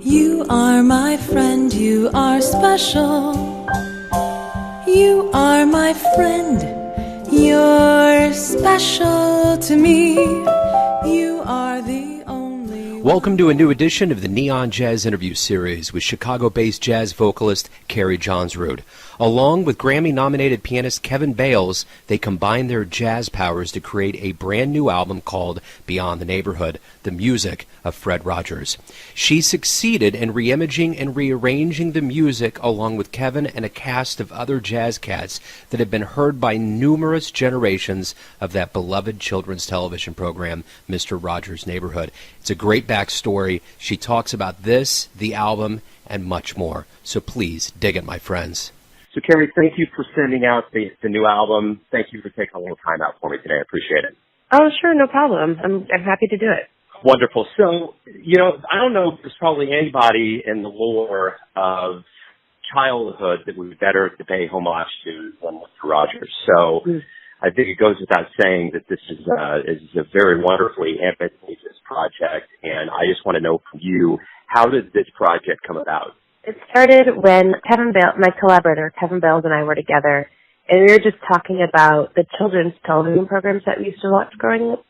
You are my friend, you are special. You are my friend, you're special to me. You are the only... Welcome to a new edition of the Neon Jazz Interview Series with Chicago-based jazz vocalist Keri Johnsrud. Along with Grammy-nominated pianist Kevin Bales, they combined their jazz powers to create a brand new album called Beyond the Neighborhood, the music of Fred Rogers. She succeeded in reimaging and rearranging the music along with Kevin and a cast of other jazz cats that have been heard by numerous generations of that beloved children's television program, Mr. Rogers' Neighborhood. It's a great backstory. She talks about this, the album, and much more. So please dig it, my friends. So, Keri, thank you for sending out the new album. Thank you for taking a little time out for me today. I appreciate it. Oh, sure, no problem. I'm happy to do it. Wonderful. So, I don't know if there's probably anybody in the lore of childhood that would be better to pay homage to than Mr. Rogers. So, I think it goes without saying that this is a very wonderfully ambitious project, and I just want to know from you, how did this project come about? It started when Kevin Bales, my collaborator, Kevin Bales, and I were together, and we were just talking about the children's television programs that we used to watch growing up,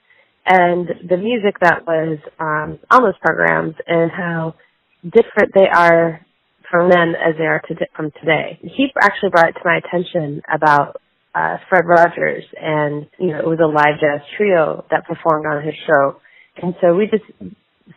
and the music that was on those programs, and how different they are from then as they are from today. He actually brought it to my attention about Fred Rogers, and it was a live jazz trio that performed on his show, and so we just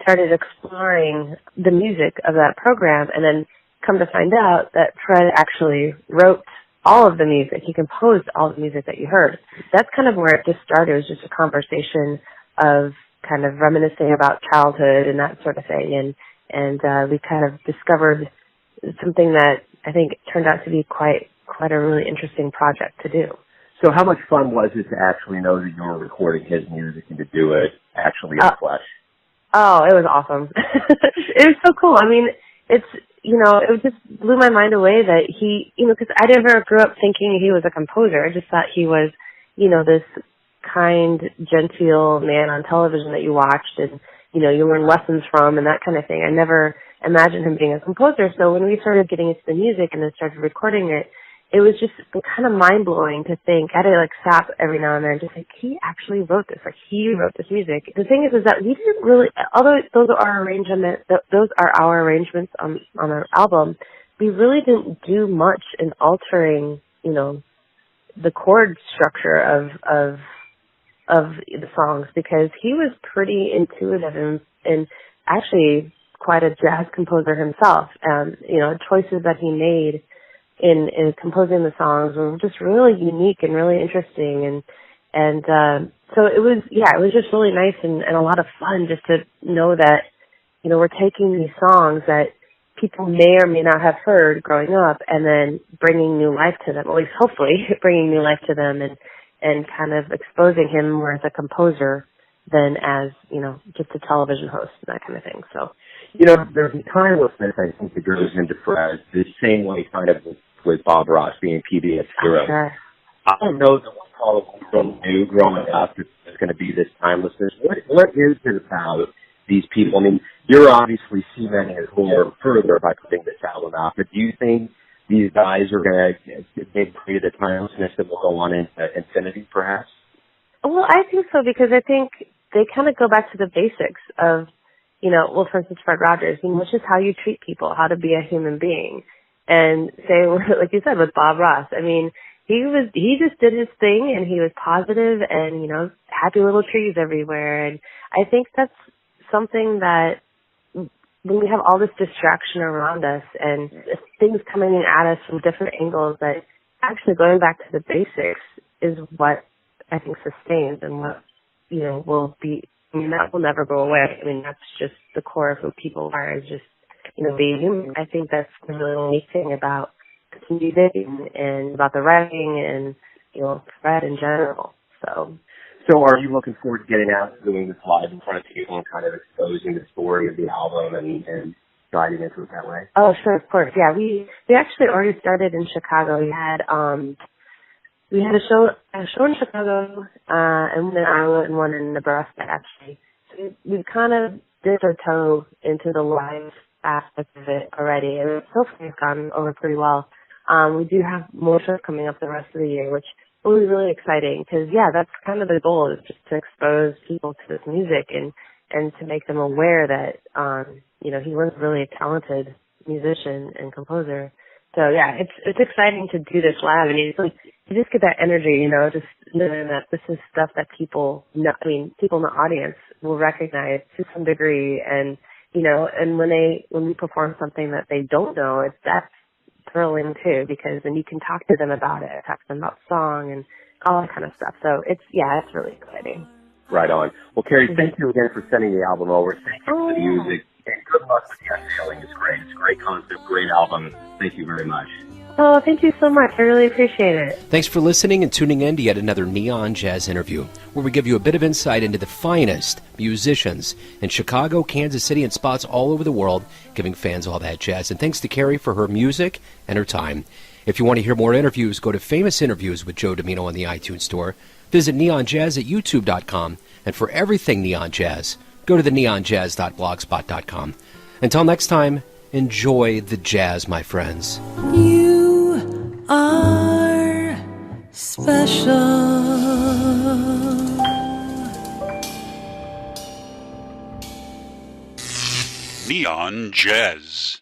started exploring the music of that program, and then come to find out that Fred actually wrote all of the music. He composed all the music that you heard. That's kind of where it just started. It was just a conversation of kind of reminiscing about childhood and that sort of thing, and we kind of discovered something that I think turned out to be quite a really interesting project to do. So how much fun was it to actually know that you were recording his music and to do it actually in flesh? Oh, it was awesome. It was so cool. I mean, it just blew my mind away that he, because I never grew up thinking he was a composer. I just thought he was, this kind, genteel man on television that you watched and, you learn lessons from and that kind of thing. I never imagined him being a composer. So when we started getting into the music and then started recording it, it was just kind of mind-blowing to think. I had to stop every now and then and just think, he actually wrote this. He wrote this music. The thing is that we didn't really, although those are our arrangements on our album, we really didn't do much in altering, the chord structure of the songs, because he was pretty intuitive and actually quite a jazz composer himself. Choices that he made in composing the songs were just really unique and really interesting, and so it was just really nice and a lot of fun just to know that we're taking these songs that people may or may not have heard growing up and then bringing new life to them, at least hopefully bringing new life to them, and kind of exposing him more as a composer than as just a television host and that kind of thing. So there's a timelessness I think that goes into Fred the same way kind of with Bob Ross being PBS hero. Sure. I don't know that we probably knew growing up that there's going to be this timelessness. What is it about these people? I mean, you're obviously cementing his lore further by putting this album out, but do you think these guys are going to create a timelessness that will go on into infinity, perhaps? Well, I think so, because I think they kind of go back to the basics of, for instance, Fred Rogers, it's just how you treat people, how to be a human being. And say, like you said, with Bob Ross, I mean, he just did his thing, and he was positive and, happy little trees everywhere. And I think that's something that when we have all this distraction around us and things coming in at us from different angles, that actually going back to the basics is what I think sustains and what, will be, that will never go away. I mean, that's just the core of who people are, is just, being human. I think that's the really neat thing about this music and about the writing and, Fred in general. So are you looking forward to getting out and doing this live in front of people and kind of exposing the story of the album and diving into it that way? Oh, sure, of course. Yeah, we actually already started in Chicago. We had a show in Chicago, and one in Iowa and one in Nebraska, actually. So we kind of dipped our toe into the live aspect of it already, and so far it's gone over pretty well. We do have more shows coming up the rest of the year, which will be really exciting because, yeah, that's kind of the goal, is just to expose people to this music and to make them aware that, he was really a talented musician and composer. So, yeah, it's exciting to do this live. I mean, it's like you just get that energy, just knowing that this is stuff that people know, people in the audience will recognize to some degree. And, and when we perform something that they don't know, that's thrilling too, because then you can talk to them about it, talk to them about song and all that kind of stuff. So it's really exciting. Right on. Well, Keri, thank you again for sending the album over. Thank you for the music. And good luck with the unveiling. It's great. It's a great concept, great album. Thank you very much. Oh, thank you so much. I really appreciate it. Thanks for listening and tuning in to yet another Neon Jazz interview, where we give you a bit of insight into the finest musicians in Chicago, Kansas City, and spots all over the world, giving fans all that jazz. And thanks to Keri for her music and her time. If you want to hear more interviews, go to Famous Interviews with Joe Domino on the iTunes Store. Visit neonjazz at youtube.com. And for everything Neon Jazz, go to the neonjazz.blogspot.com. Until next time, enjoy the jazz, my friends. You are special. Neon Jazz.